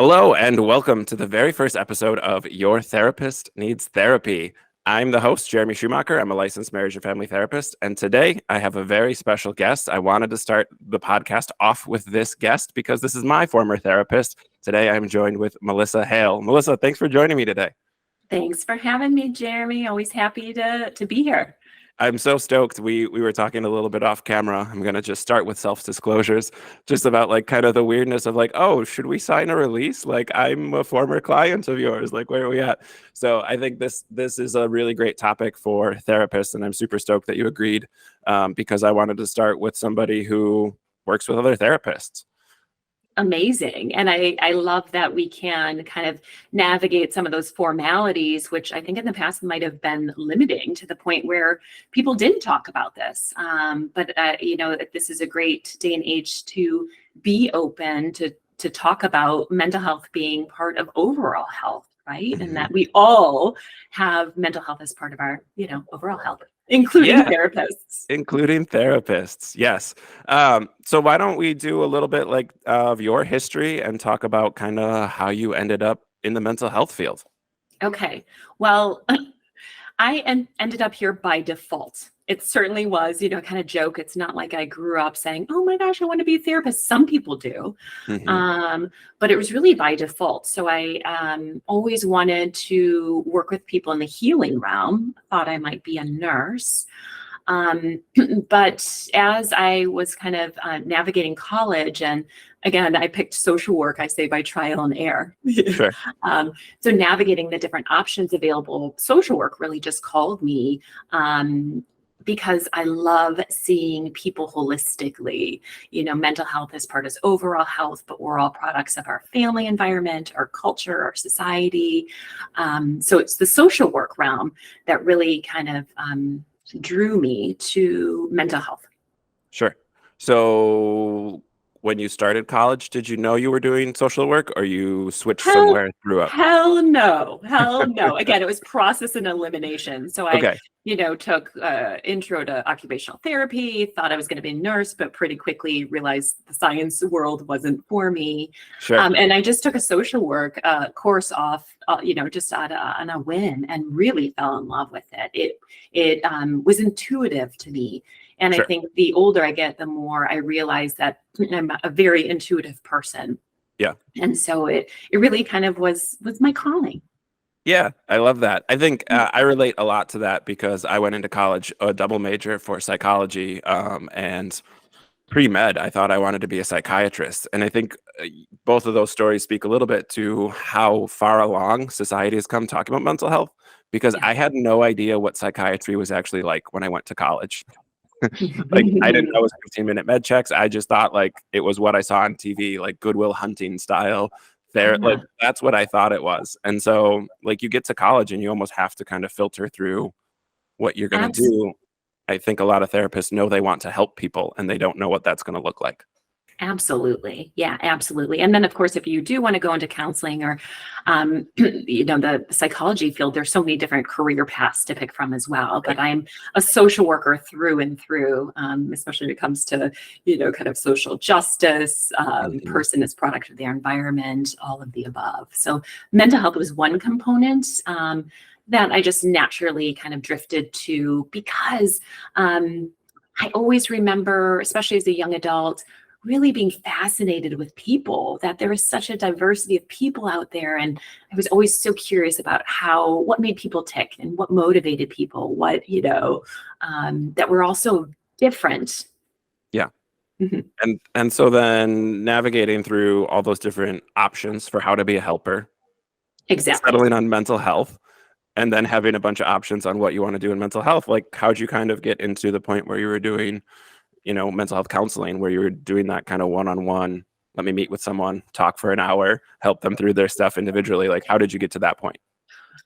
Hello, and welcome to the very first episode of Your Therapist Needs Therapy. I'm the host, Jeremy Schumacher. I'm a licensed marriage and family therapist. And today I have a very special guest. I wanted to start the podcast off with this guest because this is my former therapist. Today I'm joined with Melissa Hale. Melissa, thanks for joining me today. Thanks for having me, Jeremy. Always happy to be here. I'm so stoked. We were talking a little bit off camera. I'm going to just start with self-disclosures, just about like kind of the weirdness of like, oh, should we sign a release? Like, I'm a former client of yours. Like, where are we at? So I think this is a really great topic for therapists, and I'm super stoked that you agreed because I wanted to start with somebody who works with other therapists. Amazing. And I love that we can kind of navigate some of those formalities, which I think in the past might have been limiting to the point where people didn't talk about this. But this is a great day and age to be open to talk about mental health being part of overall health, right? Mm-hmm. And that we all have mental health as part of our, overall health. Including therapists. Including therapists, yes. So why don't we do a little bit like of your history and talk about kind of how you ended up in the mental health field? Okay. Well, I ended up here by default. It certainly was, kind of joke. It's not like I grew up saying, oh my gosh, I want to be a therapist. Some people do. Mm-hmm. But it was really by default. So I always wanted to work with people in the healing realm. Thought I might be a nurse. But as I was kind of navigating college, and again, I picked social work, I say by trial and error. Sure. So navigating the different options available, social work really just called me because I love seeing people holistically. Mental health is part of overall health, but we're all products of our family environment, our culture, our society. So it's the social work realm that really kind of drew me to mental health. Sure. So when you started college, did you know you were doing social work, or you switched somewhere through up? Hell no. Again, it was process and elimination. So I, Okay. Took intro to occupational therapy, thought I was going to be a nurse, but pretty quickly realized the science world wasn't for me. Sure. And I just took a social work course off, just on a whim, and really fell in love with it. It was intuitive to me. And Sure. I think the older I get, the more I realize that I'm a very intuitive person. Yeah. And so it really kind of was my calling. Yeah, I love that. I think I relate a lot to that because I went into college a double major for psychology and pre-med. I thought I wanted to be a psychiatrist. And I think both of those stories speak a little bit to how far along society has come talking about mental health, because I had no idea what psychiatry was actually like when I went to college. Like, I didn't know it was 15-minute med checks. I just thought like it was what I saw on TV, like Good Will Hunting style. Like that's what I thought it was. And so like you get to college and you almost have to kind of filter through what you're going to do. I think a lot of therapists know they want to help people and they don't know what that's going to look like. Absolutely. Yeah, absolutely. And then, of course, if you do want to go into counseling or, the psychology field, there's so many different career paths to pick from as well. But I'm a social worker through and through, especially when it comes to, kind of social justice, person as product of their environment, all of the above. So mental health was one component that I just naturally kind of drifted to because I always remember, especially as a young adult, really being fascinated with people, that there is such a diversity of people out there. And I was always so curious about what made people tick and what motivated people, that we're all so different. Yeah. Mm-hmm. And so then navigating through all those different options for how to be a helper, exactly, settling on mental health, and then having a bunch of options on what you want to do in mental health. Like, how'd you kind of get into the point where you were doing mental health counseling, where you were doing that kind of one-on-one, let me meet with someone, talk for an hour, help them through their stuff individually? Like, how did you get to that point?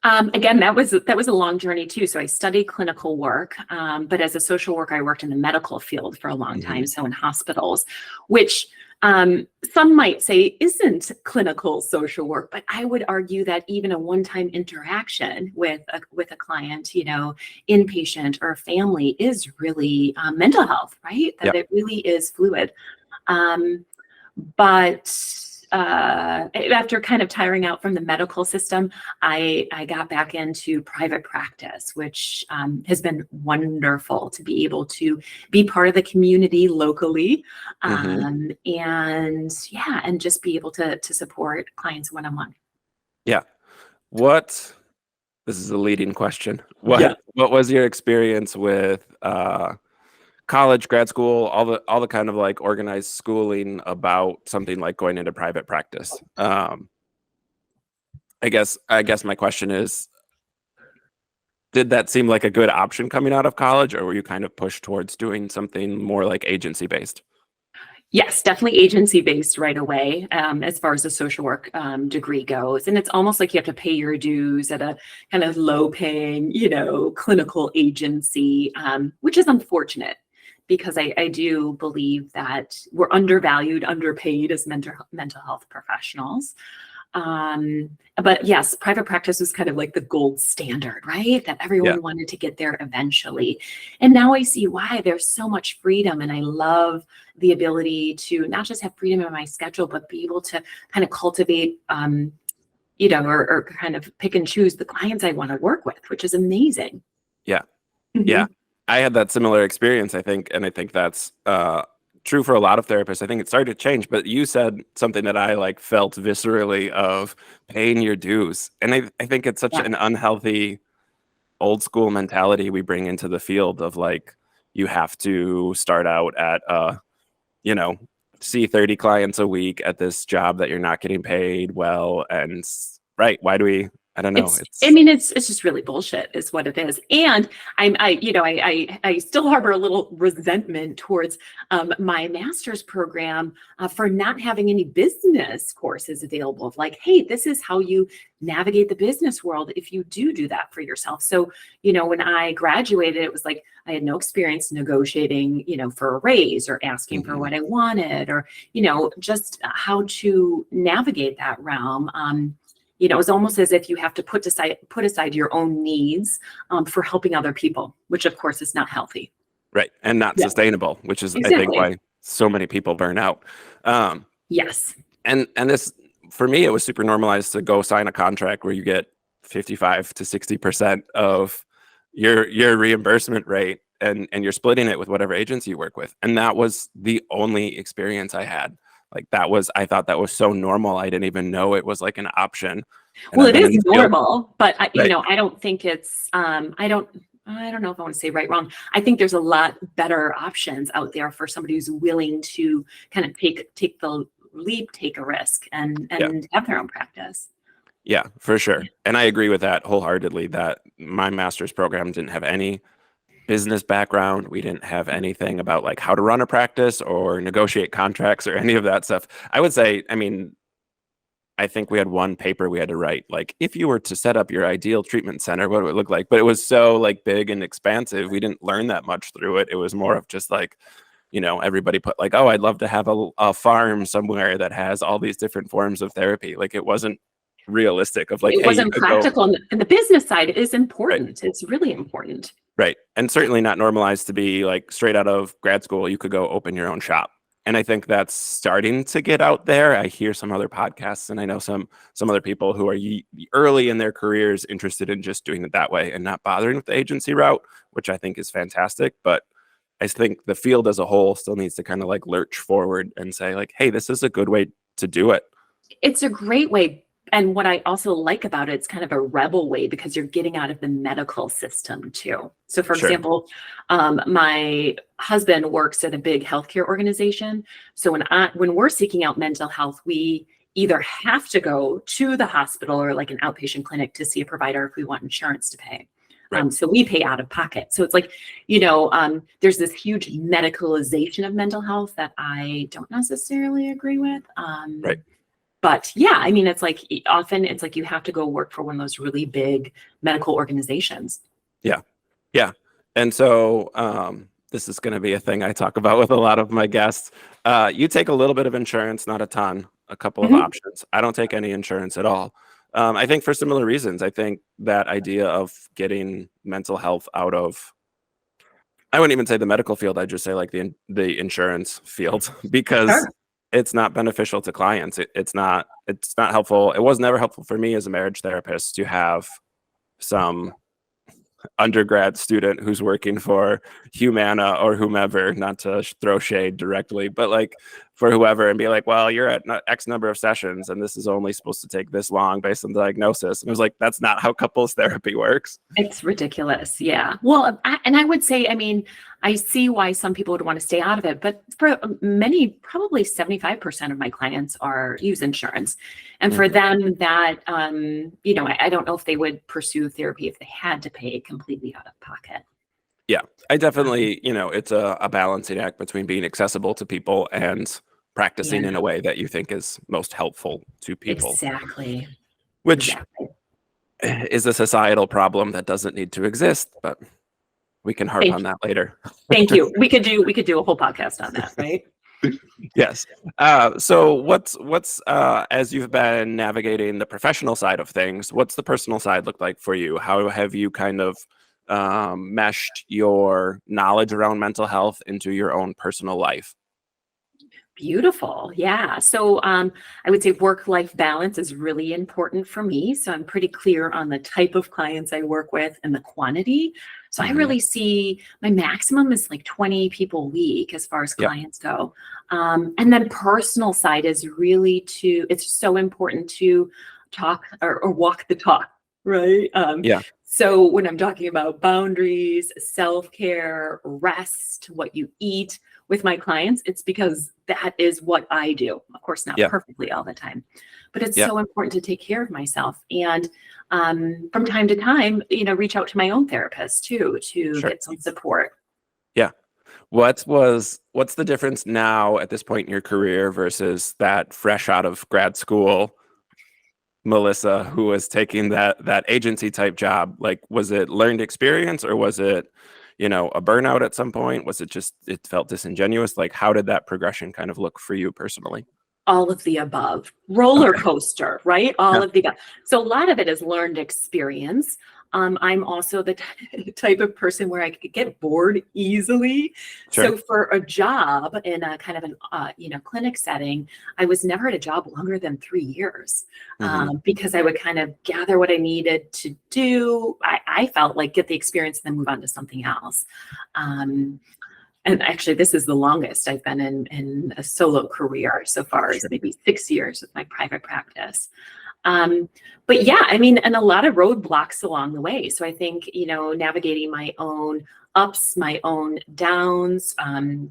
Again, that was a long journey too. So I studied clinical work, but as a social worker, I worked in the medical field for a long time. So in hospitals, which some might say isn't clinical social work, but I would argue that even a one-time interaction with a client, inpatient or family, is really mental health, right? That it really is fluid. But after kind of tiring out from the medical system, I got back into private practice, which has been wonderful to be able to be part of the community locally, Hmm. and just be able to support clients one-on-one. Yeah. What, this is a leading question. Yeah. What was your experience with college, grad school, all the kind of like organized schooling about something like going into private practice? I guess my question is, did that seem like a good option coming out of college, or were you kind of pushed towards doing something more like agency based? Yes, definitely agency based right away, as far as the social work degree goes. And it's almost like you have to pay your dues at a kind of low paying, clinical agency, which is unfortunate because I do believe that we're undervalued, underpaid as mental health professionals. But yes, private practice was kind of like the gold standard, right? That Yeah. everyone wanted to get there eventually. And now I see why there's so much freedom. And I love the ability to not just have freedom in my schedule, but be able to kind of cultivate, or kind of pick and choose the clients I want to work with, which is amazing. Yeah. Yeah. Mhm. I had that similar experience, I think, and I think that's true for a lot of therapists. I think it started to change, but you said something that I like felt viscerally of paying your dues. And I think it's such Yeah. an unhealthy old school mentality we bring into the field of like you have to start out at you know, see 30 clients a week at this job that you're not getting paid well. And right, why do we, I don't know. I It's mean, it's just really bullshit, is what it is. And I still harbor a little resentment towards my master's program for not having any business courses available. Of like, hey, this is how you navigate the business world if you do that for yourself. So, when I graduated, it was like I had no experience negotiating, for a raise or asking for mhm, what I wanted, or just how to navigate that realm. It's almost as if you have to put aside your own needs for helping other people, which of course is not healthy. right. And not Yeah, sustainable, which is, I think, exactly. why so many people burn out. Um, Yes. and this, for me, it was super normalized to go sign a contract where you get 55 to 60% of your reimbursement rate, and you're splitting it with whatever agency you work with. And that was the only experience I had. Like that was, I thought that was so normal. I didn't even know it was like an option. And Well, I've it been is in the field, normal, but right? I don't think it's. I don't know if I want to say right, wrong. I think there's a lot better options out there for somebody who's willing to kind of take the leap, take a risk, and Yeah. have their own practice. Yeah, for sure. And I agree with that wholeheartedly that my master's program didn't have any business background. We didn't have anything about like how to run a practice or negotiate contracts or any of that stuff. I would say, I mean, I think we had one paper we had to write, like if you were to set up your ideal treatment center, what would it look like? But it was so like big and expansive. We didn't learn that much through it. It was more of just like, everybody put like, oh, I'd love to have a farm somewhere that has all these different forms of therapy. Like it wasn't realistic of like, It hey, you wasn't could go, practical, and the business side is right. important. It's really important. Right. And certainly not normalized to be like straight out of grad school, you could go open your own shop. And I think that's starting to get out there. I hear some other podcasts and I know some other people who are early in their careers interested in just doing it that way and not bothering with the agency route, which I think is fantastic. But I think the field as a whole still needs to kind of like lurch forward and say like, hey, this is a good way to do it. It's a great way. And what I also like about it, it's kind of a rebel way because you're getting out of the medical system too. So, for Sure. example, my husband works at a big healthcare organization. So when we're seeking out mental health, we either have to go to the hospital or like an outpatient clinic to see a provider if we want insurance to pay. Right. So we pay out of pocket. So it's like, there's this huge medicalization of mental health that I don't necessarily agree with. Right. But yeah, I mean, it's like often it's like you have to go work for one of those really big medical organizations. Yeah. Yeah. And so this is going to be a thing I talk about with a lot of my guests. You take a little bit of insurance, not a ton, a couple of Mhm. options. I don't take any insurance at all. I think for similar reasons. I think that idea of getting mental health out of, I wouldn't even say the medical field. I'd just say like the insurance field because Sure. it's not beneficial to clients. It's not helpful. It was never helpful for me as a marriage therapist to have some undergrad student who's working for Humana or whomever, not to throw shade directly, but like for whoever, and be like, well, you're at X number of sessions and this is only supposed to take this long based on the diagnosis. And it was like, that's not how couples therapy works. It's ridiculous. Yeah. Well, I would say, I mean, I see why some people would want to stay out of it, but for many, probably 75% of my clients use insurance. And for them that, you know, I don't know if they would pursue therapy if they had to pay completely out of pocket. Yeah, I definitely, you know, it's a balancing act between being accessible to people and practicing in a way that you think is most helpful to people. Exactly. Which is a societal problem that doesn't need to exist, but we can harp on that later. Thank you. We could do a whole podcast on that, right? Yes. So what's as you've been navigating the professional side of things, what's the personal side look like for you? How have you kind of meshed your knowledge around mental health into your own personal life? Beautiful. Yeah. So I would say work-life balance is really important for me. So I'm pretty clear on the type of clients I work with and the quantity. So I really see my maximum is like 20 people a week as far as clients go. And then personal side is really it's so important to talk or walk the talk, right? So when I'm talking about boundaries, self-care, rest, what you eat with my clients, it's because that is what I do. Of course, not perfectly all the time, but it's so important to take care of myself. And from time to time, you know, reach out to my own therapist too, to get some support. Yeah. What's the difference now at this point in your career versus that fresh out of grad school Melissa who was taking that agency type job? Like, was it learned experience, or was it, you know, a burnout at some point? Was it just, it felt disingenuous? Like, how did that progression kind of look for you personally? All of the above. Roller coaster, right? All of the above. So a lot of it is learned experience. I'm also the type of person where I could get bored easily. So for a job in a kind of an you know, clinic setting, I was never at a job longer than 3 years because I would kind of gather what I needed to do. I felt like get the experience and then move on to something else. And actually, this is the longest I've been in a solo career so far, as maybe 6 years with my private practice. But yeah, I mean, and a lot of roadblocks along the way. So I think, you know, navigating my own ups, my own downs,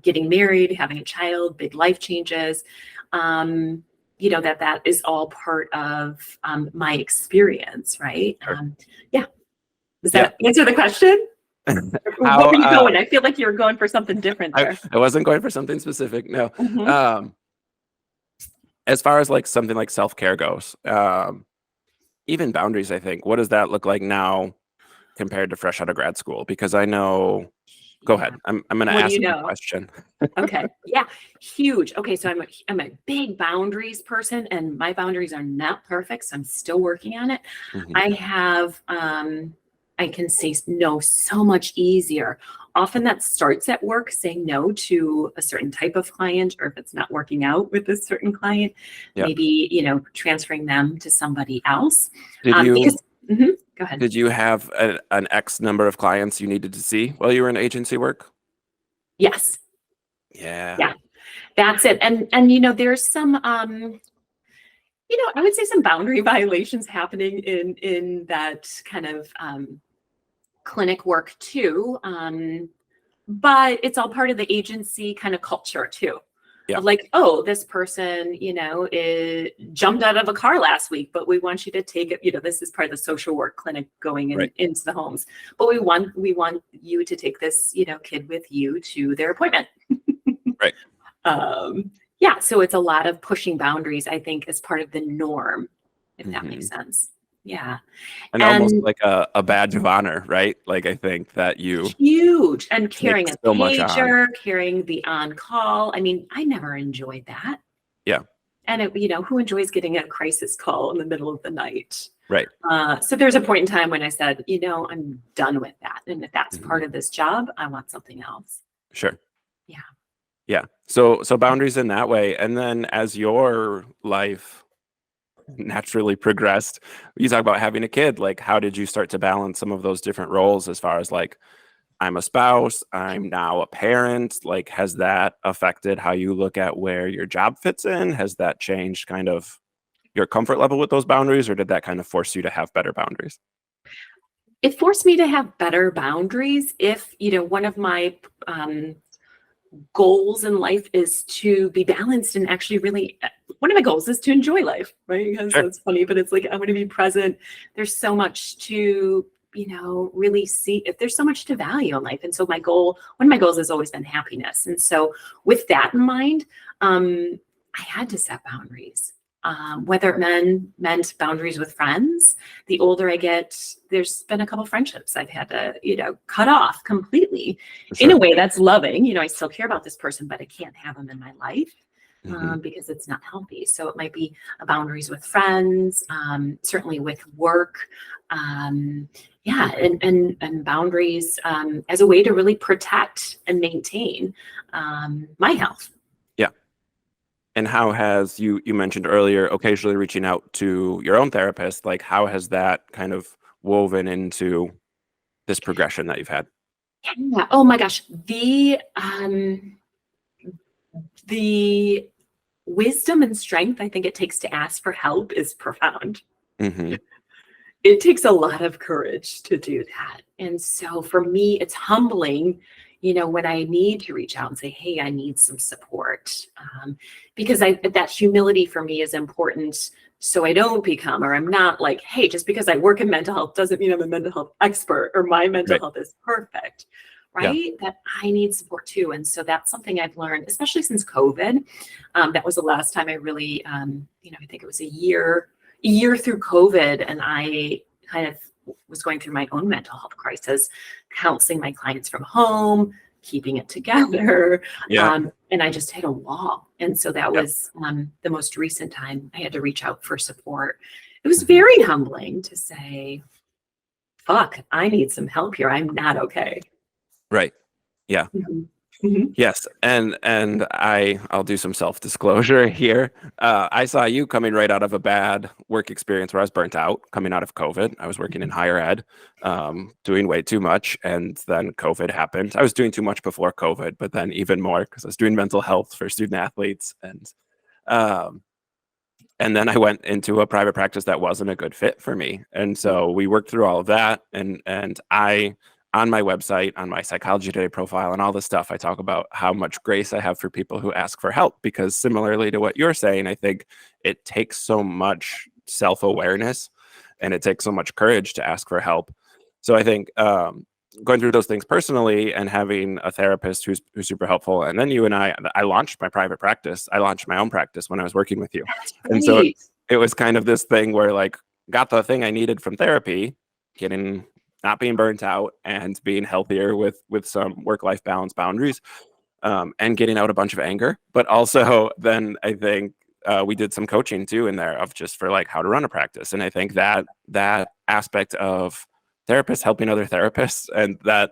getting married, having a child, big life changes, you know, that is all part of my experience, right? Yeah. Does that answer the question? What were you going? I feel like you were going for something different there. I wasn't going for something specific. No. As far as like something like self-care goes, even boundaries, I think, what does that look like now compared to fresh out of grad school? Because I know, go ahead. I'm going to ask you a question. Okay. Yeah. Huge. Okay. So I'm a big boundaries person, and my boundaries are not perfect. So I'm still working on it. I have, I can say no so much easier. Often that starts at work, saying no to a certain type of client, or if it's not working out with a certain client, maybe, you know, transferring them to somebody else. Go ahead. Did you have an X number of clients you needed to see while you were in agency work? Yes. Yeah. That's it. And, you know, there's some, you know, I would say some boundary violations happening in that kind of, clinic work too. But it's all part of the agency kind of culture too. Of like, oh, this person, you know, jumped out of a car last week, but we want you to take it, you know, this is part of the social work clinic going into the homes, but we want you to take this, you know, kid with you to their appointment. Yeah. So it's a lot of pushing boundaries, I think, as part of the norm, if that makes sense. Yeah. And almost like a badge of honor, right? Like, I think that huge, and carrying a pager, carrying the on-call. I mean, I never enjoyed that. Yeah. And you know, who enjoys getting a crisis call in the middle of the night? Right. So there's a point in time when I said, you know, I'm done with that. And if that's part of this job, I want something else. Sure. Yeah. Yeah. So boundaries in that way. And then as your life naturally progressed, you talk about having a kid, like how did you start to balance some of those different roles as far as like I'm a spouse, I'm now a parent, like has that affected how you look at where your job fits in? Has that changed kind of your comfort level with those boundaries, or did that kind of force you to have better boundaries? It forced me to have better boundaries. If, one of my goals in life is to be balanced and actually really, one of my goals is to enjoy life, right? Because Sure. that's funny, but it's like I want to be present. There's so much to, really see if there's so much to value in life. And so one of my goals has always been happiness. And so with that in mind, I had to set boundaries. Whether it meant boundaries with friends. The older I get, there's been a couple friendships I've had to, cut off completely in a Sure. way that's loving. I still care about this person, but I can't have them in my life Hmm. because it's not healthy. So it might be boundaries with friends, certainly with work. Yeah, and boundaries as a way to really protect and maintain my health. Yeah. And how has you mentioned earlier occasionally reaching out to your own therapist, like how has that kind of woven into this progression that you've had? Yeah. Oh my gosh. The wisdom and strength I think it takes to ask for help is profound. Hmm. It takes a lot of courage to do that. And so for me, it's humbling, when I need to reach out and say, hey, I need some support. Because that humility for me is important. So I don't become, or I'm not like, hey, just because I work in mental health doesn't mean I'm a mental health expert or my mental Right. health is perfect. Yeah. Right. That I need support too. And so that's something I've learned, especially since COVID. That was the last time I really, I think it was a year through COVID, and I kind of was going through my own mental health crisis, counseling my clients from home, keeping it together. Yeah. And I just hit a wall. And so that Yeah. was the most recent time I had to reach out for support. It was Hmm. very humbling to say, fuck, I need some help here. I'm not okay. Right. Yeah. Mhm. Mhm. Yes, and I'll do some self-disclosure here. I saw you coming right out of a bad work experience where I was burnt out, coming out of COVID. I was working in higher ed, doing way too much, and then COVID happened. I was doing too much before COVID, but then even more because I was doing mental health for student athletes, um, and then I went into a private practice that wasn't a good fit for me. And so we worked through all of that. And I, on my website, on my Psychology Today profile, and all this stuff, I talk about how much grace I have for people who ask for help. Because similarly to what you're saying, I think it takes so much self awareness and it takes so much courage to ask for help. So I think going through those things personally and having a therapist who's super helpful, and then you and I launched my private practice. I launched my own practice when I was working with you, That's and so great. it was kind of this thing where like got the thing I needed from therapy, getting not being burnt out and being healthier with some work life balance boundaries, and getting out a bunch of anger. But also then I think we did some coaching too in there of just for like how to run a practice, and I think that aspect of therapists helping other therapists, and that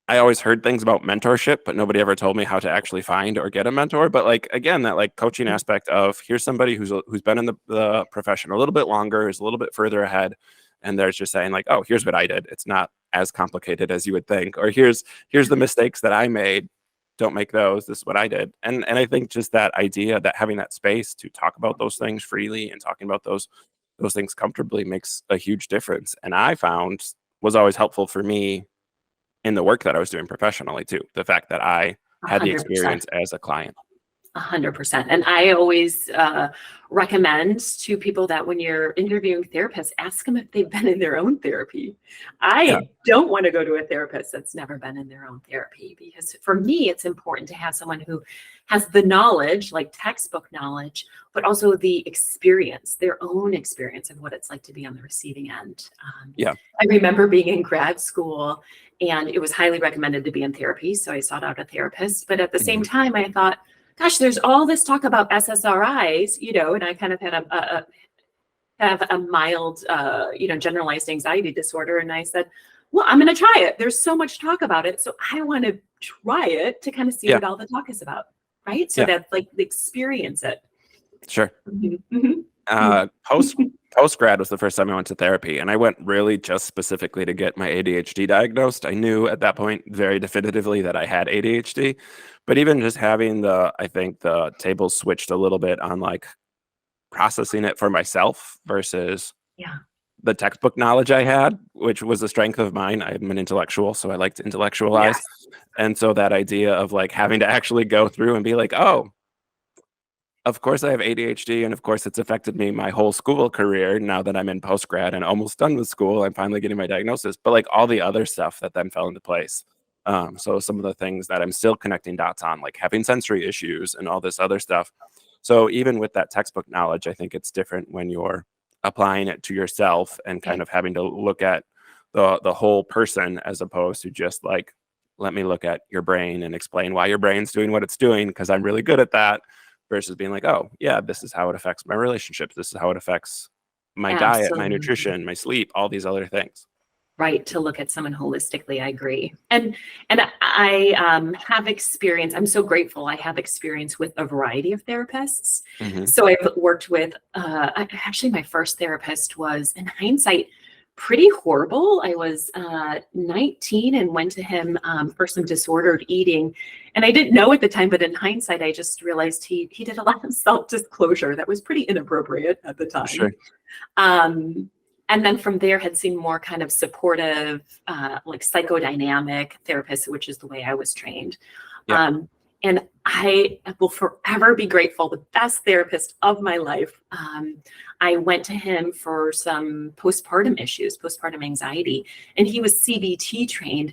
I always heard things about mentorship, but nobody ever told me how to actually find or get a mentor. But like again, that like coaching aspect of here's somebody who's been in the profession a little bit longer, is a little bit further ahead, and they're just saying like, oh, here's what I did. It's not as complicated as you would think, or here's the mistakes that I made. Don't make those. This is what I did. And I think just that idea that having that space to talk about those things freely and talking about those things comfortably makes a huge difference. And I found was always helpful for me in the work that I was doing professionally too. The fact that I had the 100%. experience as a client. 100%. And I always recommend to people that when you're interviewing therapists, ask them if they've been in their own therapy. Yeah. I don't want to go to a therapist that's never been in their own therapy, because for me, it's important to have someone who has the knowledge, like textbook knowledge, but also the experience, their own experience of what it's like to be on the receiving end. Yeah. I remember being in grad school and it was highly recommended to be in therapy. So I sought out a therapist. But at the same Mhm. time, I thought, gosh, there's all this talk about SSRIs, and I kind of had a mild, generalized anxiety disorder. And I said, well, I'm going to try it. There's so much talk about it. So I want to try it to kind of see Yeah. what all the talk is about, right? So Yeah. that like experience it. Sure. Mhm. Uh, post Post grad was the first time I went to therapy, and I went really just specifically to get my ADHD diagnosed. I knew at that point very definitively that I had ADHD, but even just having I think the tables switched a little bit on like processing it for myself versus Yeah, the textbook knowledge I had, which was a strength of mine. I'm an intellectual, so I like to intellectualize. yes, And so that idea of like having to actually go through and be like, oh, of course I have ADHD, and of course it's affected me my whole school career. Now that I'm in post grad and almost done with school, I'm finally getting my diagnosis. But like all the other stuff that then fell into place. So some of the things that I'm still connecting dots on, like having sensory issues and all this other stuff. So even with that textbook knowledge, I think it's different when you're applying it to yourself and kind of having to look at the whole person as opposed to just like, let me look at your brain and explain why your brain's doing what it's doing because I'm really good at that versus being like, oh, yeah, this is how it affects my relationships. This is how it affects my diet, my absolutely. nutrition, my sleep, all these other things. Right, to look at someone holistically, I agree. And I have experience. I'm so grateful. I have experience with a variety of therapists. Hmm. So I've worked with. Actually, my first therapist was, in hindsight, pretty horrible. I was 19 and went to him for some disordered eating, and I didn't know at the time. But in hindsight, I just realized he did a lot of self disclosure that was pretty inappropriate at the time. Sure. Um, and then from there had seen more kind of supportive, like psychodynamic therapists, which is the way I was trained. Yeah. And I will forever be grateful. The best therapist of my life. I went to him for some postpartum issues, postpartum anxiety, and he was CBT trained.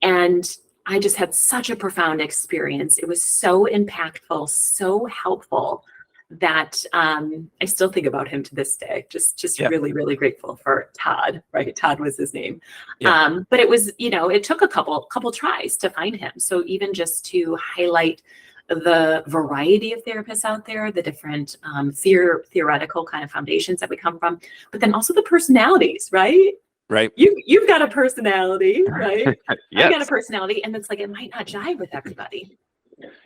And I just had such a profound experience. It was so impactful, so helpful that I still think about him to this day. Just Yeah. really, really grateful for Todd, right? Todd was his name. Yeah. But it was, it took a couple tries to find him. So even just to highlight the variety of therapists out there, the different theoretical kind of foundations that we come from, but then also the personalities, right? Right. You've got a personality, right? I've got a Yes. personality, and it's like it might not jive with everybody.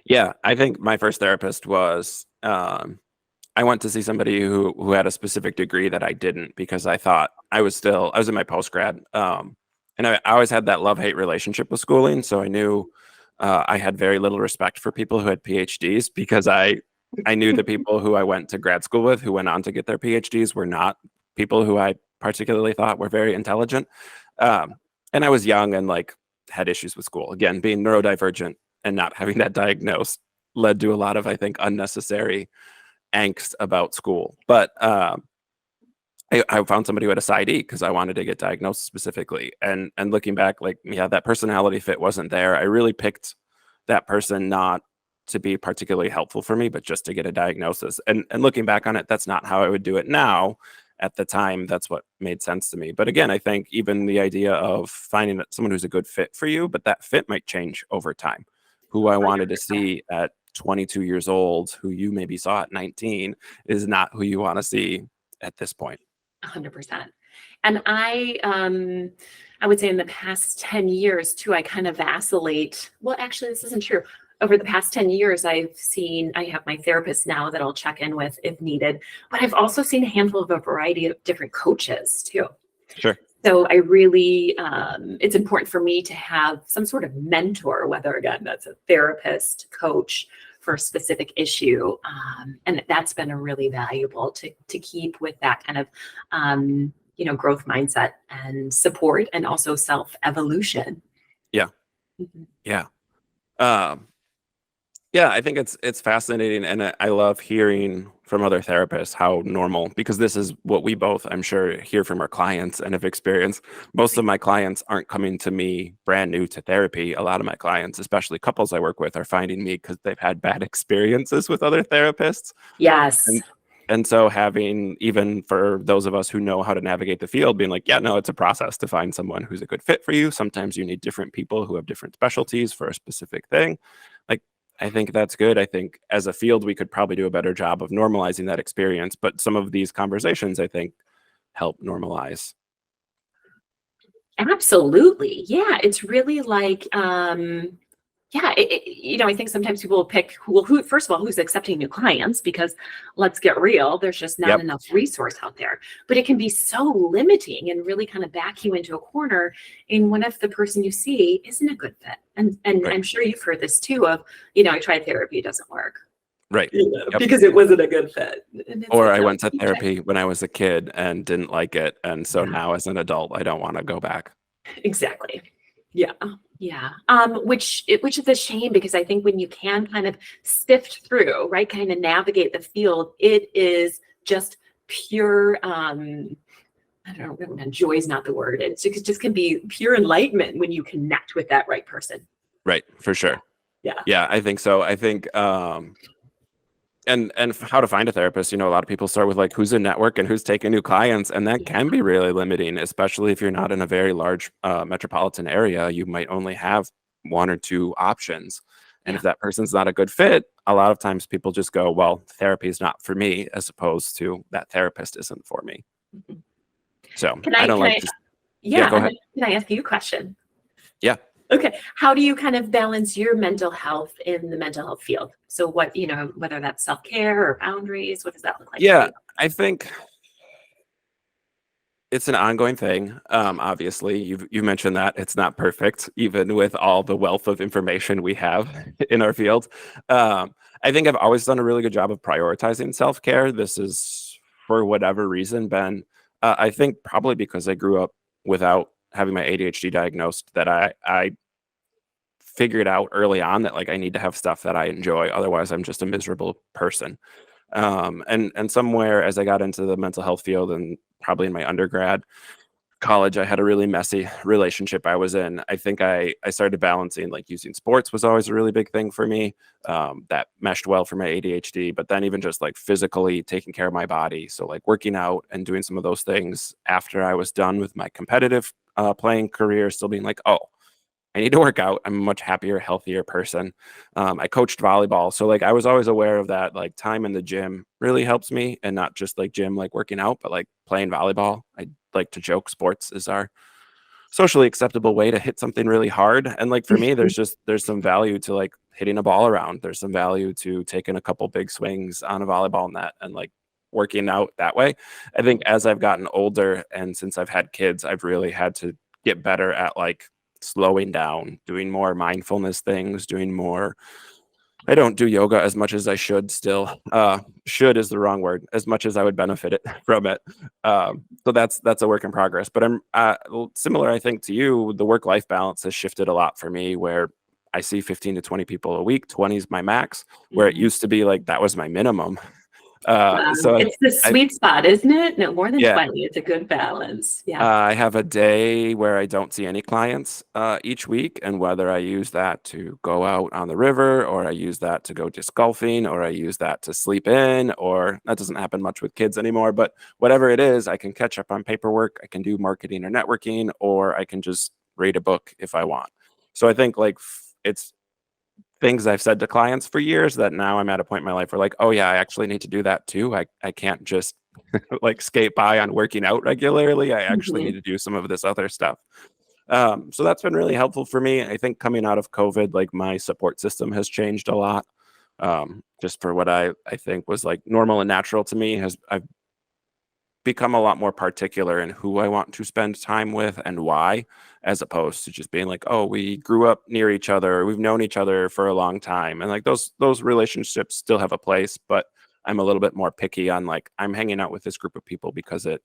Yeah. I think my first therapist was I went to see somebody who had a specific degree that I didn't because I thought I was in my post grad. And I always had that love-hate relationship with schooling. So I knew I had very little respect for people who had PhDs because I knew the people who I went to grad school with who went on to get their PhDs were not people who I particularly thought were very intelligent. Um, and I was young and like had issues with school. Again, being neurodivergent and not having that diagnosed led to a lot of, I think, unnecessary angst about school. But I found somebody who had a PsyD because I wanted to get diagnosed specifically. And looking back, like, yeah, that personality fit wasn't there. I really picked that person not to be particularly helpful for me, but just to get a diagnosis. And looking back on it, that's not how I would do it now. At the time, that's what made sense to me. But again, I think even the idea of finding someone who's a good fit for you, but that fit might change over time. Who I wanted to 100%. see at 22 years old, who you maybe saw at 19, is not who you want to see at this point. 100%. And I would say in the past 10 years too, I kind of vacillate. Well, actually, this isn't true. Over the past 10 years, I have my therapist now that I'll check in with if needed, but I've also seen a handful of a variety of different coaches too. Sure. So I really, it's important for me to have some sort of mentor, whether again, that's a therapist, coach for a specific issue. And that's been a really valuable to keep with that kind of, growth mindset and support and also self-evolution. Yeah. Mhm. Yeah. Um, Yeah, I think it's fascinating, and I love hearing from other therapists how normal, because this is what we both, I'm sure, hear from our clients and have experienced. Most of my clients aren't coming to me brand new to therapy. A lot of my clients, especially couples I work with, are finding me because they've had bad experiences with other therapists. Yes. And and so having, even for those of us who know how to navigate the field, being like, yeah, no, it's a process to find someone who's a good fit for you. Sometimes you need different people who have different specialties for a specific thing. Like, I think that's good. I think as a field, we could probably do a better job of normalizing that experience. But some of these conversations, I think, help normalize. Absolutely. Yeah. It's really like, Yeah, I think sometimes people will pick first of all, who's accepting new clients, because let's get real, there's just not Yep. enough resource out there. But it can be so limiting and really kind of back you into a corner. And what if the person you see isn't a good fit? And Right. I'm sure you've heard this too of, I tried therapy, it doesn't work. Right. Yep. Because it wasn't a good fit. And it's Or like, I no, went to you check. therapy when I was a kid and didn't like it, and so Yeah, now as an adult, I don't want to go back. exactly. Yeah. Yeah. Which is a shame, because I think when you can kind of sift through, right, kind of navigate the field, it is just pure, I don't know, joy is not the word. It just can be pure enlightenment when you connect with that right person. Right, for Yeah. sure. Yeah. Yeah, I think so. I think and how to find a therapist, a lot of people start with like who's in network and who's taking new clients, and that Yeah. can be really limiting, especially if you're not in a very large metropolitan area. You might only have one or two options, and Yeah. if that person's not a good fit, a lot of times people just go, well, therapy is not for me, as opposed to that therapist isn't for me. Mhm. So Can I I, don't can like I, to. Yeah, yeah. go ahead. Can I ask you a question? Yeah. Okay. How do you kind of balance your mental health in the mental health field? So what, whether that's self-care or boundaries, what does that look like for Yeah, you? I think it's an ongoing thing. Obviously, you mentioned that it's not perfect, even with all the wealth of information we have in our field. I think I've always done a really good job of prioritizing self care. This is, for whatever reason, been, I think, probably because I grew up without having my ADHD diagnosed, that I figured out early on that like I need to have stuff that I enjoy. Otherwise, I'm just a miserable person. And somewhere as I got into the mental health field, and probably in my undergrad, college, I had a really messy relationship I was in. I think I started balancing, like using sports was always a really big thing for me. That meshed well for my ADHD, but then even just like physically taking care of my body. So like working out and doing some of those things after I was done with my competitive playing career, still being like, oh, I need to work out. I'm a much happier, healthier person. I coached volleyball. So like I was always aware of that, like time in the gym really helps me, and not just like gym, like working out, but like playing volleyball. I like to joke sports is our socially acceptable way to hit something really hard. And like for me, there's some value to like hitting a ball around. There's some value to taking a couple big swings on a volleyball net and like working out that way. I think as I've gotten older and since I've had kids, I've really had to get better at like slowing down, doing more mindfulness things, doing more. I don't do yoga as much as I should still. Should is the wrong word, as much as I would benefit it from it. So that's a work in progress. But I'm similar, I think, to you. The work-life balance has shifted a lot for me, where I see 15 to 20 people a week. 20 is my max, where it Mhm. used to be like that was my minimum. Wow. So It's the I sweet spot, isn't it? No, more than yeah, 20. It's a good balance. Yeah. I have a day where I don't see any clients each week, and whether I use that to go out on the river, or I use that to go disc golfing, or I use that to sleep in, or that doesn't happen much with kids anymore. But whatever it is, I can catch up on paperwork, I can do marketing or networking, or I can just read a book if I want. So I think like it's things I've said to clients for years that now I'm at a point in my life where like, oh yeah, I actually need to do that too. I can't just like skate by on working out regularly. I actually need Mhm. to do some of this other stuff. So that's been really helpful for me. I think coming out of COVID, like my support system has changed a lot. Just for what I think was like normal and natural to me, has I've become a lot more particular in who I want to spend time with and why, as opposed to just being like, oh, we grew up near each other, we've known each other for a long time. And like those relationships still have a place, but I'm a little bit more picky on like I'm hanging out with this group of people because it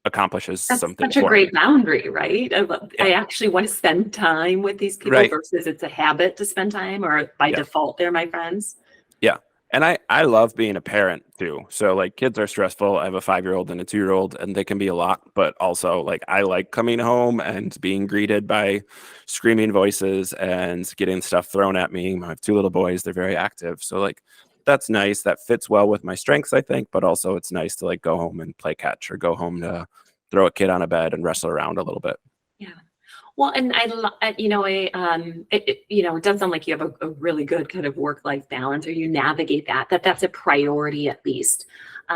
accomplishes That's something such a for me. great boundary, right? Yeah. I actually want to spend time with these people Right. versus it's a habit to spend time, or by Yeah. default, they're my friends. Yeah. And I love being a parent too. So like kids are stressful. I have a 5-year-old and a 2-year-old, and they can be a lot, but also like I like coming home and being greeted by screaming voices and getting stuff thrown at me. I have 2 little boys, they're very active. So like that's nice. That fits well with my strengths, I think, but also it's nice to like go home and play catch, or go home to throw a kid on a bed and wrestle around a little bit. Yeah. Well, and it does sound like you have a really good kind of work-life balance, or you navigate that's a priority at least.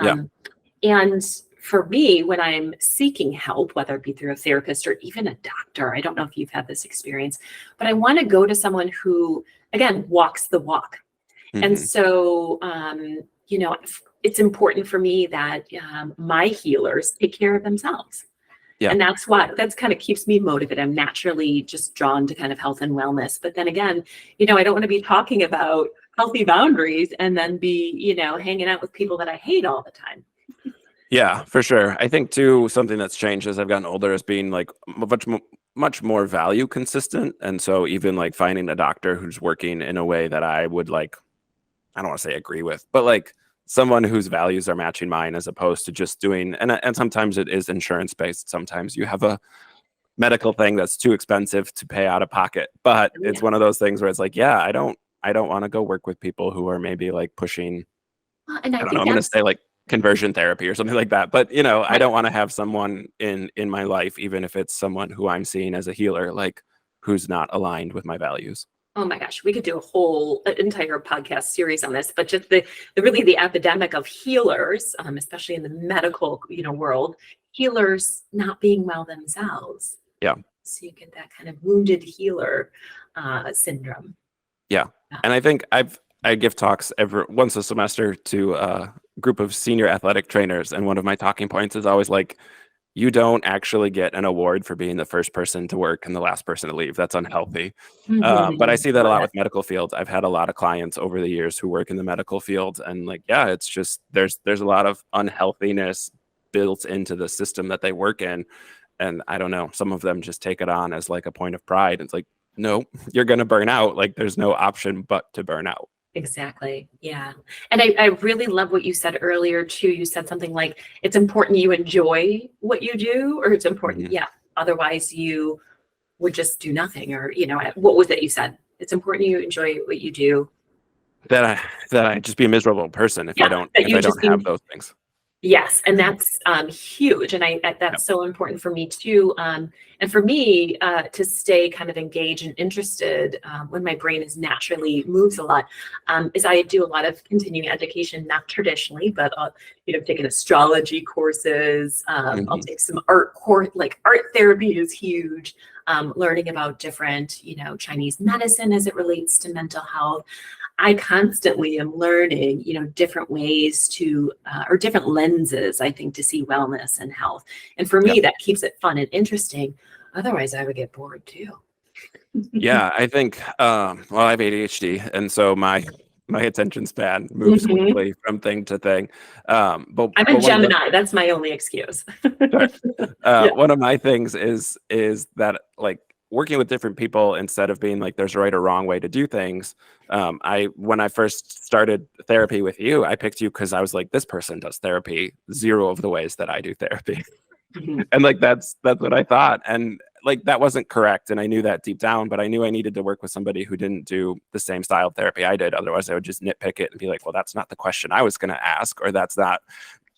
Yeah. Um, and for me, when I'm seeking help, whether it be through a therapist or even a doctor, I don't know if you've had this experience, but I want to go to someone who, again, walks the walk. And Hmm. so, it's important for me that my healers take care of themselves. Yeah. And that's kind of keeps me motivated. I'm naturally just drawn to kind of health and wellness. But then again, I don't want to be talking about healthy boundaries and then be, hanging out with people that I hate all the time. Yeah, for sure. I think too, something that's changed as I've gotten older is being like much more value consistent. And so even like finding a doctor who's working in a way that I would like, I don't want to say agree with, but like someone whose values are matching mine as opposed to just doing, and sometimes it is insurance based. Sometimes you have a medical thing that's too expensive to pay out of pocket, but it's Yeah. one of those things where it's like, yeah, I don't want to go work with people who are maybe like pushing, Well, and I I don't know, think I'm going to that's say like conversion therapy or something like that. But I right. don't want to have someone in my life, even if it's someone who I'm seeing as a healer, like who's not aligned with my values. Oh my gosh, we could do a whole entire podcast series on this, but just the epidemic of healers, especially in the medical, world, healers not being well themselves. Yeah. So you get that kind of wounded healer syndrome. Yeah. Yeah. And I think I give talks every once a semester to a group of senior athletic trainers. And one of my talking points is always like, you don't actually get an award for being the first person to work and the last person to leave. That's unhealthy. But I Mhm. see that a Love lot that. with medical fields. I've had a lot of clients over the years who work in the medical field, and like, yeah, it's just there's a lot of unhealthiness built into the system that they work in. And I don't know, some of them just take it on as like a point of pride. It's like, no, you're gonna burn out. Like there's no option but to burn out. Exactly. Yeah. And I really love what you said earlier too. You said something like it's important you enjoy what you do, or it's important, Mhm. yeah. Otherwise you would just do nothing, or what was it you said? It's important you enjoy what you do. That I that I just be a miserable person if I Yeah. don't That if you I just don't have those things. Yes, and that's huge, and Yep. that's so important for me too. And for me to stay kind of engaged and interested when my brain is naturally moves a lot, is I do a lot of continuing education, not traditionally, but taking astrology courses. I'll Mhm. take some art course, like art therapy is huge. Learning about different, Chinese medicine as it relates to mental health. I constantly am learning, different ways to, or different lenses, I think, to see wellness and health. And for me, Yep. that keeps it fun and interesting. Otherwise, I would get bored too. Yeah, I think well, I have ADHD, and so my attention span moves Mhm. quickly from thing to thing. But I'm a one of the Gemini. That's my only excuse. Sure. Yeah. One of my things is that like working with different people instead of being like there's a right or wrong way to do things. I when I first started therapy with you, I picked you because I was like, this person does therapy zero of the ways that I do therapy. Mhm. And like that's what I thought. And like that wasn't correct. And I knew that deep down, but I knew I needed to work with somebody who didn't do the same style of therapy I did. Otherwise I would just nitpick it and be like, well, that's not the question I was gonna ask, or that's not,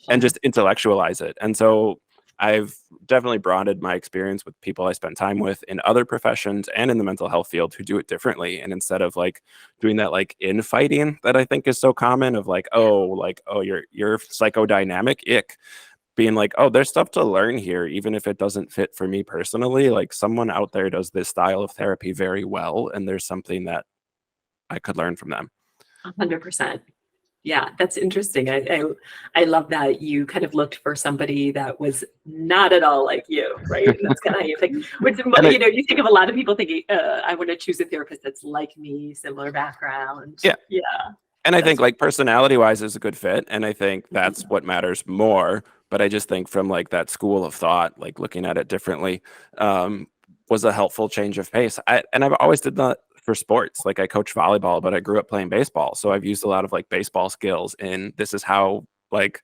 and Sure. just intellectualize it. And so I've definitely broadened my experience with people I spend time with in other professions and in the mental health field who do it differently. And instead of like doing that like infighting that I think is so common of like, oh, you're psychodynamic, ick, being like, oh, there's stuff to learn here, even if it doesn't fit for me personally. Like someone out there does this style of therapy very well, and there's something that I could learn from them. 100%. Yeah, that's interesting. I love that you kind of looked for somebody that was not at all like you, right? And that's kind of how you think. Which And it, you think of a lot of people thinking, I want to choose a therapist that's like me, similar background. yeah, Yeah, and I think that's like personality wise is a good fit. And I think that's mhm. what matters more. But I just think from like that school of thought, like looking at it differently, um, was a helpful change of pace. And I've always did that for sports. Like I coach volleyball, but I grew up playing baseball. So I've used a lot of like baseball skills, and this is how like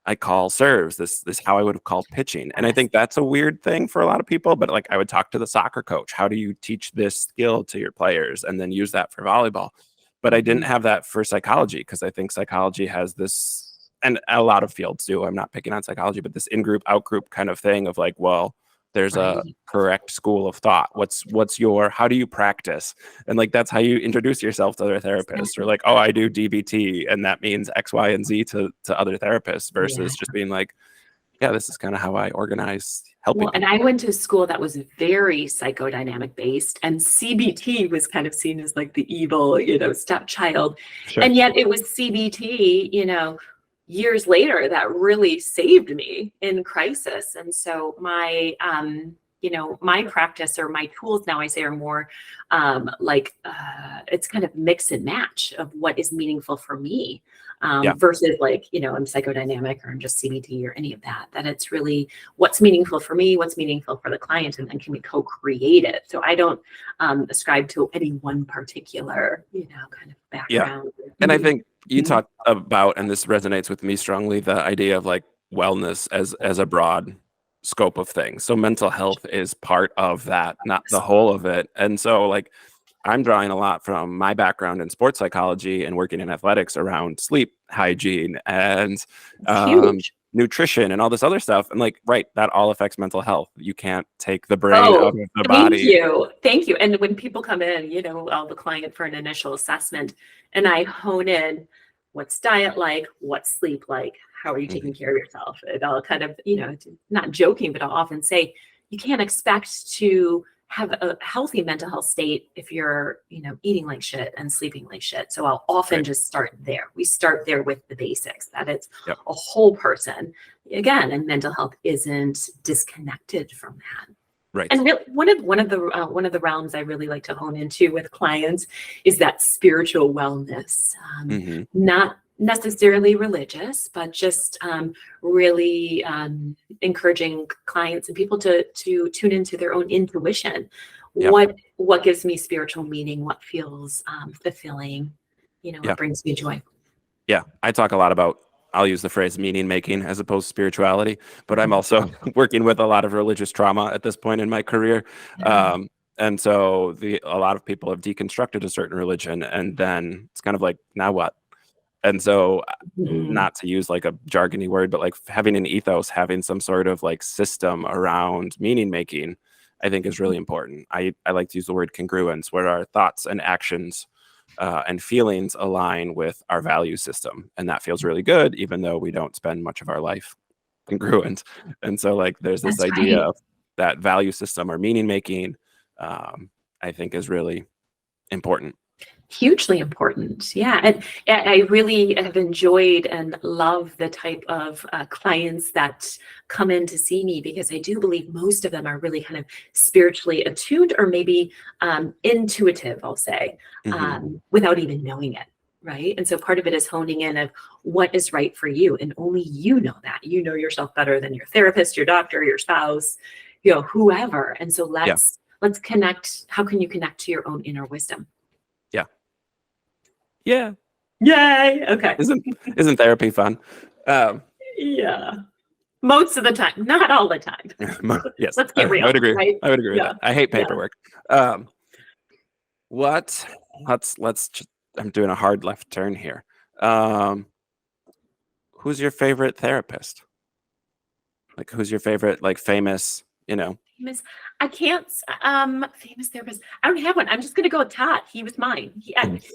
I call serves. This how I would have called pitching. And I Yes. think that's a weird thing for a lot of people. But like I would talk to the soccer coach. How do you teach this skill to your players and then use that for volleyball? But I didn't Mhm. have that for psychology because I think psychology has this, and a lot of fields do. I'm not picking on psychology, but this in group, out group kind of thing of like, well, there's a Right. correct school of thought. What's your, how do you practice? And like that's how you introduce yourself to other therapists, or Exactly. like, oh, I do DBT, and that means X, Y, and Z to other therapists, Yeah. versus just being like, yeah, this is kind of how I organize helping Well, and people. I went to a school that was very psychodynamic based, and CBT was kind of seen as like the evil, stepchild. Sure. And yet it was CBT, years later that really saved me in crisis. And so my practice or my tools now I say are more it's kind of mix and match of what is meaningful for me Yeah. versus I'm psychodynamic or I'm just CBT or any of that, that it's really what's meaningful for me, what's meaningful for the client, and then can we co-create it? So I don't ascribe to any one particular, kind of Yeah. background. And I think you Mhm. talked about, and this resonates with me strongly, the idea of like wellness as a broad scope of things. So mental health is part of that, not the whole of it. And so like I'm drawing a lot from my background in sports psychology and working in athletics around sleep hygiene and It's um, huge. nutrition and all this other stuff. And like, right, that all affects mental health. You can't take the brain out Oh, of the thank body. you. Thank you. And when people come in, I'll the client for an initial assessment and I hone in what's diet like, what's sleep like, how are you taking Mhm. care of yourself? And I'll kind of, not joking, but I'll often say you can't expect to have a healthy mental health state if you're, eating like shit and sleeping like shit. So I'll often Right. just start there. We start there with the basics, that it's Yep. a whole person. Again, and mental health isn't disconnected from that. Right. And really, one of the realms I really like to hone into with clients is that spiritual wellness, Hmm. not necessarily religious, but just really encouraging clients and people to tune into their own intuition. Yep. What gives me spiritual meaning? What feels fulfilling? What Yeah. brings me joy? Yeah. I talk a lot about, I'll use the phrase meaning making as opposed to spirituality, but I'm Mhm. also working with a lot of religious trauma at this point in my career. Yeah. And so a lot of people have deconstructed a certain religion and then it's kind of like, now what? And so Mhm. not to use like a jargony word, but like having an ethos, having some sort of like system around meaning making, I think is really important. I like to use the word congruence, where our thoughts and actions and feelings align with our value system. And that feels really good, even though we don't spend much of our life congruent. And so like there's this That's idea right. of that value system or meaning making, I think is really important. Hugely important. Yeah. And I really have enjoyed and love the type of clients that come in to see me because I do believe most of them are really kind of spiritually attuned or maybe intuitive, I'll say, Hmm. without even knowing it. Right. And so part of it is honing in of what is right for you. And only you know that. You know yourself better than your therapist, your doctor, your spouse, whoever. And so Yeah. let's connect. How can you connect to your own inner wisdom? Yeah. Yeah. Yay. Okay. Isn't therapy fun? Um, Yeah. Most of the time, not all the time. yes, Let's get I would real, agree. right? I would agree with Yeah. that. I hate Yeah. paperwork. Um, what? I'm doing a hard left turn here. Um, who's your favorite therapist? Like, who's your favorite, like, famous, Famous. I can't. Famous therapist. I don't have one. I'm just gonna go with Todd. He was mine.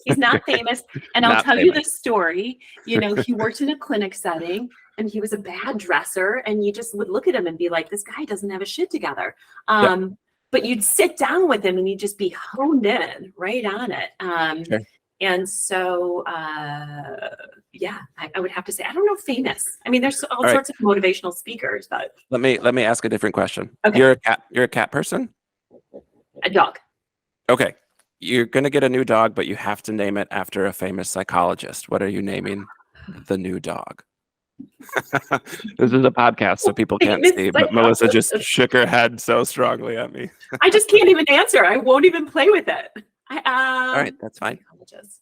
He's not famous, and I'll not tell you famous. this story. He worked in a clinic setting, and he was a bad dresser, and you just would look at him and be like, "This guy doesn't have his shit together." Yeah, But you'd sit down with him, and you'd just be honed in right on it. sure. And so, yeah, I would have to say, I don't know, famous. I mean, there's all All right. sorts of motivational speakers, but Let me ask a different question. okay, You're a cat person? a dog. Okay. You're gonna get a new dog, but you have to name it after a famous psychologist. What are you naming the new dog? This is a podcast, so people can't Famous see, but Melissa just psychologist. shook her head so strongly at me. I just can't even answer. I won't even play with it. All right, that's fine. Psychologist.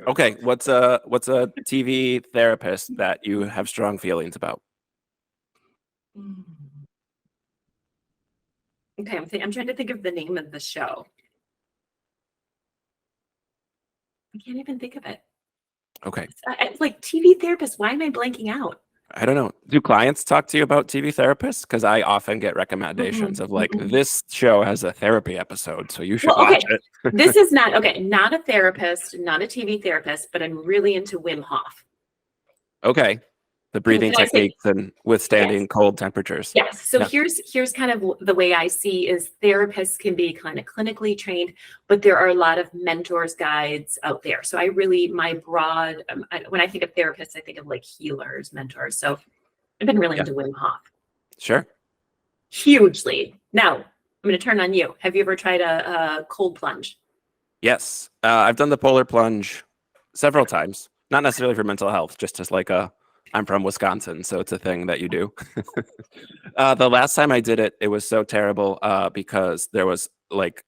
Okay, what's a TV therapist that you have strong feelings about? Mm. Okay, I'm trying to think of the name of the show. I can't even think of it. Okay. It's like TV therapist. Why am I blanking out? I don't know. Do clients talk to you about TV therapists? Because I often get recommendations Mm-mm, of like, mm-mm. this show has a therapy episode, so you should Well, watch okay. it. This is not okay. Not a therapist, not a TV therapist, but I'm really into Wim Hof. Okay. the Can breathing I say techniques and yes? withstanding cold temperatures. Yes. So Yeah. here's kind of the way I see is therapists can be kind of clinically trained, but there are a lot of mentors, guides out there. So I really my broad when I think of therapists, I think of like healers, mentors. So I've been really Yeah. into Wim Hof Sure. hugely. Now I'm going to turn on you. Have you ever tried a cold plunge? Yes. I've done the polar plunge several times, not necessarily for mental health, just as like I'm from Wisconsin, so it's a thing that you do. The last time I did it, it was so terrible because there was like,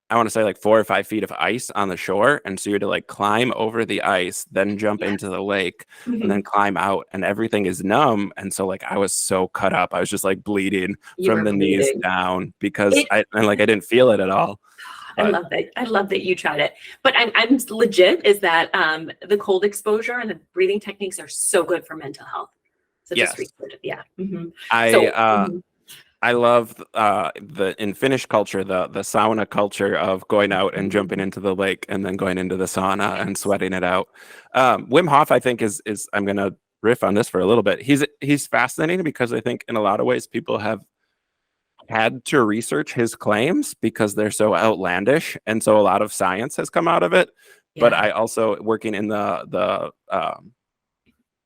I want to say like 4 or 5 feet of ice on the shore. And so you had to like climb over the ice, then jump into Yes. the lake and then Mhm. climb out, and everything is numb. And so like I was so cut up. I was just like bleeding You from were the knees bleeding. down because It I didn't feel it at all. I But love that. I love that you tried it. But I'm legit is that the cold exposure and the breathing techniques are so good for mental health. So just yes, research it. Yeah. Mhm. I So uh I love the in Finnish culture, the sauna culture of going out and jumping into the lake and then going into the sauna and yes. sweating it out. Wim Hof, I think, is I'm gonna riff on this for a little bit. He's fascinating because I think in a lot of ways people have had to research his claims because they're so outlandish, and so a lot of science has come out of it. But Yeah. I also working in the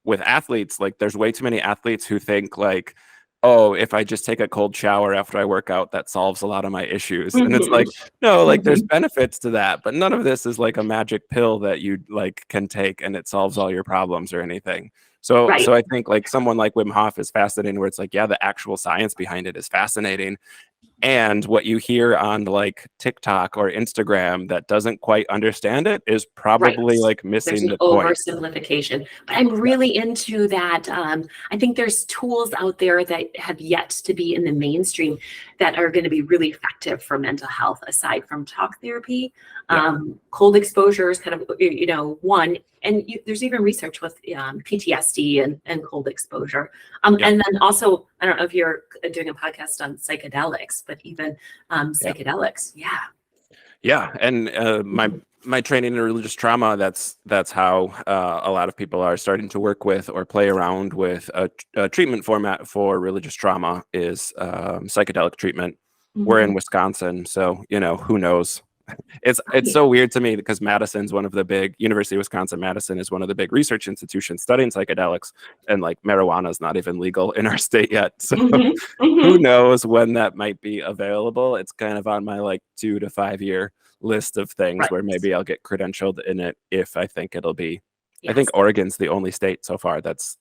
with athletes, like there's way too many athletes who think like, oh, if I just take a cold shower after I work out, that solves a lot of my issues. And it's Mhm. like, no, like there's Mhm. benefits to that, but none of this is like a magic pill that you like can take and it solves all your problems or anything. So Right. I think like someone like Wim Hof is fascinating where it's like, yeah, the actual science behind it is fascinating. And what you hear on like TikTok or Instagram that doesn't quite understand it is Right. probably like There's missing an the point. oversimplification, but I'm Yeah. really into that. I think there's tools out there that have yet to be in the mainstream that are going to be really effective for mental health, aside from talk therapy. Yeah. Cold exposure is kind of, one, and there's even research with PTSD and cold exposure. Yep. And then also, I don't know if you're doing a podcast on psychedelics, but even Yeah. psychedelics, yeah. Yeah, and Mhm. my training in religious trauma, that's how a lot of people are starting to work with or play around with a treatment format for religious trauma is psychedelic treatment. We're in Mhm. Wisconsin, so who knows. It's so weird to me because Madison's one of the big University of Wisconsin Madison is one of the big research institutions studying psychedelics, and like marijuana is not even legal in our state yet. So Mhm, who mhm. knows when that might be available. It's kind of on my like 2 to 5 year list of things Right. where maybe I'll get credentialed in it if I think it'll be. I think Yes. Oregon's the only state so far that's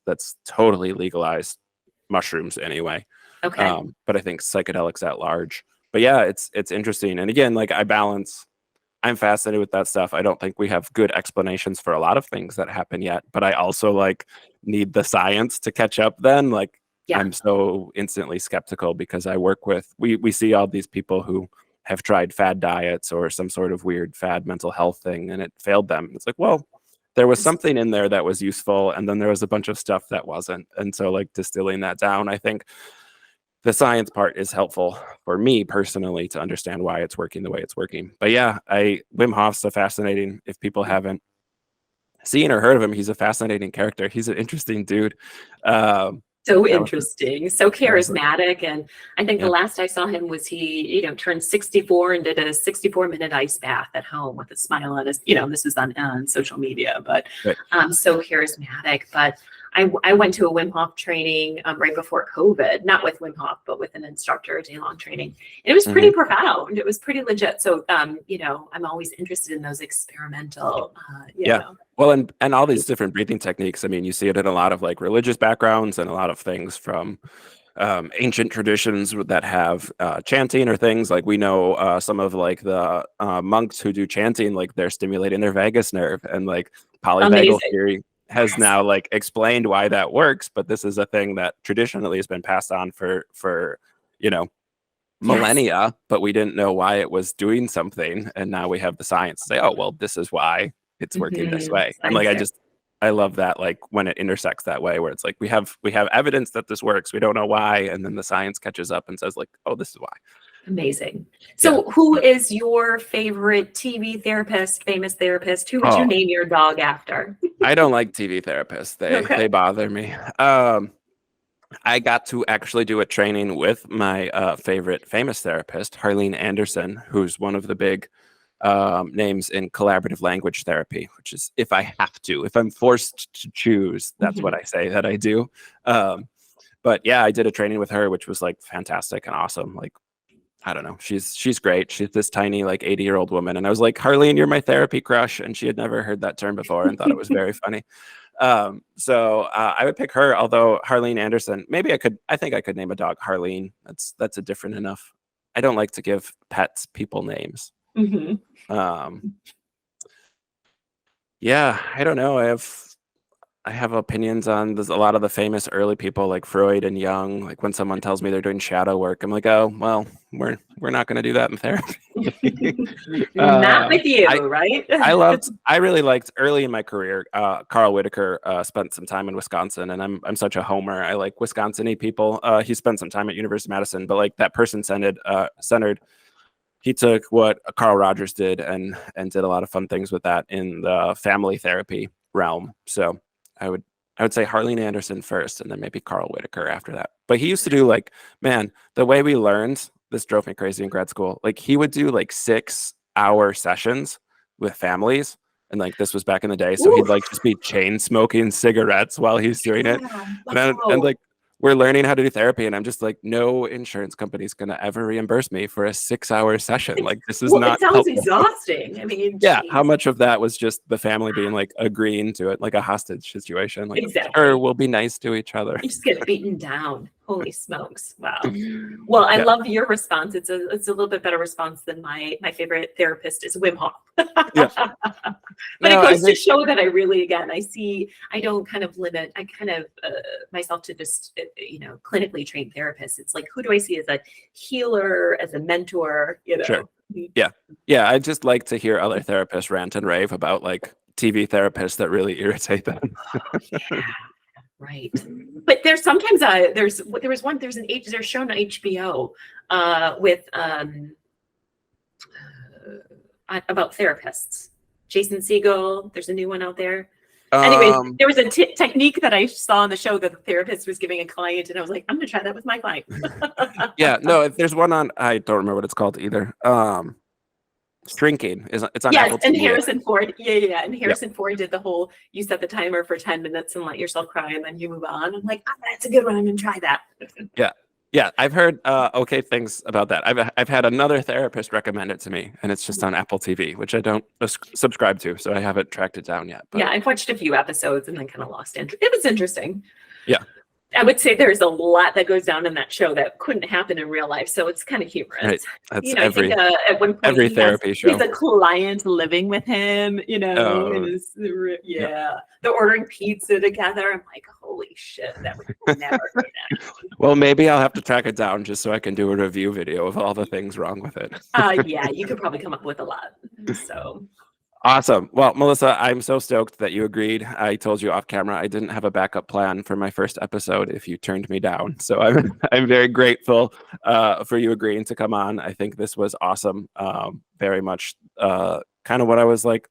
totally legalized mushrooms anyway. Okay. But I think psychedelics at large. But yeah, it's interesting. And again, like I'm fascinated with that stuff. I don't think we have good explanations for a lot of things that happen yet, but I also like need the science to catch up then. Like Yeah. I'm so instantly skeptical because I work with we see all these people who have tried fad diets or some sort of weird fad mental health thing and it failed them. It's like, well, there was something in there that was useful and then there was a bunch of stuff that wasn't. And so like distilling that down, I think the science part is helpful for me personally to understand why it's working the way it's working. But yeah, I Wim Hof's so fascinating. If people haven't seen or heard of him, he's a fascinating character. He's an interesting dude. Um, So that was interesting, so that was charismatic. And I think the yeah. last I saw him was he, turned 64 and did a 64-minute ice bath at home with a smile on his, this is on social media, but Right. so charismatic. But I went to a Wim Hof training right before COVID, not with Wim Hof, but with an instructor, a day-long training. And it was pretty Mhm. profound. It was pretty legit. So, I'm always interested in those experimental, Yeah. Well, and all these different breathing techniques. I mean, you see it in a lot of like religious backgrounds and a lot of things from ancient traditions that have chanting or things like we know some of like the monks who do chanting, like they're stimulating their vagus nerve, and like polyvagal amazing. theory has Yes. now like explained why that works. But this is a thing that traditionally has been passed on for you know Yes. millennia, but we didn't know why it was doing something, and now we have the science to say, oh well, this is why it's working this way. And like Science. I love that, like when it intersects that way where it's like we have evidence that this works, we don't know why, and then the science catches up and says like, oh, this is why. Amazing. Yeah. So who is your favorite TV therapist, famous therapist? Who would you Oh, name your dog after? I don't like TV therapists. They Okay. bother me. I got to actually do a training with my favorite famous therapist, Harleen Anderson, who's one of the big names in collaborative language therapy, which is if I'm forced to choose, that's what Mhm. I say that I do. Um, but yeah, I did a training with her, which was like fantastic and awesome. Like, I don't know, she's great. She's this tiny like 80-year-old woman, and I was like, Harleen, you're my therapy crush, and she had never heard that term before and thought it was very funny. So I would pick her, although Harleen Anderson, maybe I think I could name a dog Harleen. That's a different enough. I don't like to give pets people names. Mhm. Um, yeah, I don't know. I have opinions on there's a lot of the famous early people like Freud and Jung. Like when someone tells me they're doing shadow work, I'm like, oh well, we're not going to do that in therapy. Not with I you, right? I really liked early in my career. Carl Whitaker spent some time in Wisconsin, and I'm such a homer. I like Wisconsin-y people. He spent some time at University of Madison, but like that centered. He took what Carl Rogers did and did a lot of fun things with that in the family therapy realm. So I would I would say Harleen Anderson first, and then maybe Carl Whitaker after that. But he used to do like, man, the way we learned, this drove me crazy in grad school. Like he would do like 6 hour sessions with families. And like this was back in the day. So he'd Oof. like just be chain smoking cigarettes while he's doing it. Yeah. And Wow. like we're learning how to do therapy. And I'm just like, no insurance company's gonna ever reimburse me for a 6 hour session. Like this is Well, it not sounds helpful. exhausting. I mean, Yeah, how geez. much of that was just the family being like agreeing to it, like a hostage situation? Like, sure, Exactly. we'll be nice to each other. You just get beaten down. Holy smokes. Wow. Well, I Yeah, love your response. It's a little bit better response than my favorite therapist is Wim Hof. yeah. But it No, I goes to think show that I really, again, I don't kind of limit, I kind of myself to just, clinically trained therapists. It's like, who do I see as a healer, as a mentor, sure. Yeah, yeah. I just like to hear other therapists rant and rave about like TV therapists that really irritate them. Right. But there's sometimes there's an there's shown on HBO with about therapists. Jason Segel, there's a new one out there. Anyways, Um, there was a technique that I saw on the show that the therapist was giving a client, and I was like, I'm gonna try that with my client. yeah, no. If there's one on, I don't remember what it's called either. Shrinking is it's on Yes, Apple and TV. Harrison Ford. Yeah. And Yep. Harrison Ford did the whole you set the timer for 10 minutes and let yourself cry and then you move on. I'm like, that's a good one. I'm gonna try that. Yeah. Yeah, I've heard okay things about that. I've had another therapist recommend it to me, and it's just on Apple TV, which I don't subscribe to, so I haven't tracked it down yet. But Yeah, I've watched a few episodes and then kind of lost interest. It was interesting. yeah, I would say there's a lot that goes down in that show that couldn't happen in real life, so it's kind of right. humorous. That's I think at one point every therapy he's show. a client living with him, and Oh, yeah. they're ordering pizza together. I'm like, holy shit, that would never go down. Well, maybe I'll have to track it down just so I can do a review video of all the things wrong with it. Yeah, you could probably come up with a lot. So Awesome. Well, Melissa, I'm so stoked that you agreed. I told you off camera I didn't have a backup plan for my first episode if you turned me down. So I'm I'm very grateful for you agreeing to come on. I think this was awesome. Very much kind of what I was like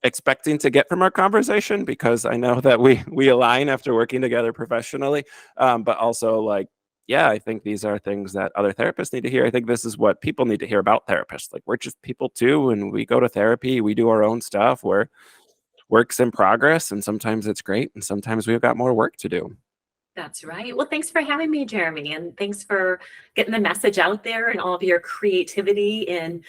expecting to get from our conversation because I know that we align after working together professionally. But also like yeah, I think these are things that other therapists need to hear. I think this is what people need to hear about therapists. Like we're just people too, and we go to therapy, we do our own stuff. We're works in progress, and sometimes it's great, and sometimes we've got more work to do. that's right. Well, thanks for having me, Jeremy, and thanks for getting the message out there and all of your creativity in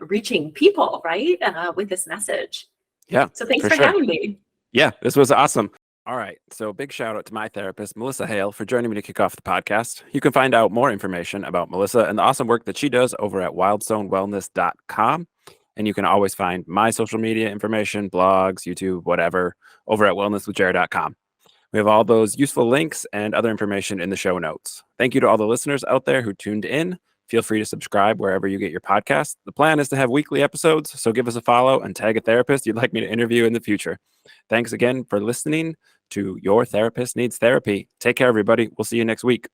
reaching people, right, with this message. Yeah, So thanks for for sure. having me. Yeah, this was awesome. All right. So, big shout out to my therapist, Melissa Hale, for joining me to kick off the podcast. You can find out more information about Melissa and the awesome work that she does over at wildstonewellness.com. And you can always find my social media information, blogs, YouTube, whatever, over at wellnesswithjared.com. We have all those useful links and other information in the show notes. Thank you to all the listeners out there who tuned in. Feel free to subscribe wherever you get your podcast. The plan is to have weekly episodes, so give us a follow and tag a therapist you'd like me to interview in the future. Thanks again for listening to Your Therapist Needs Therapy. Take care, everybody. We'll see you next week.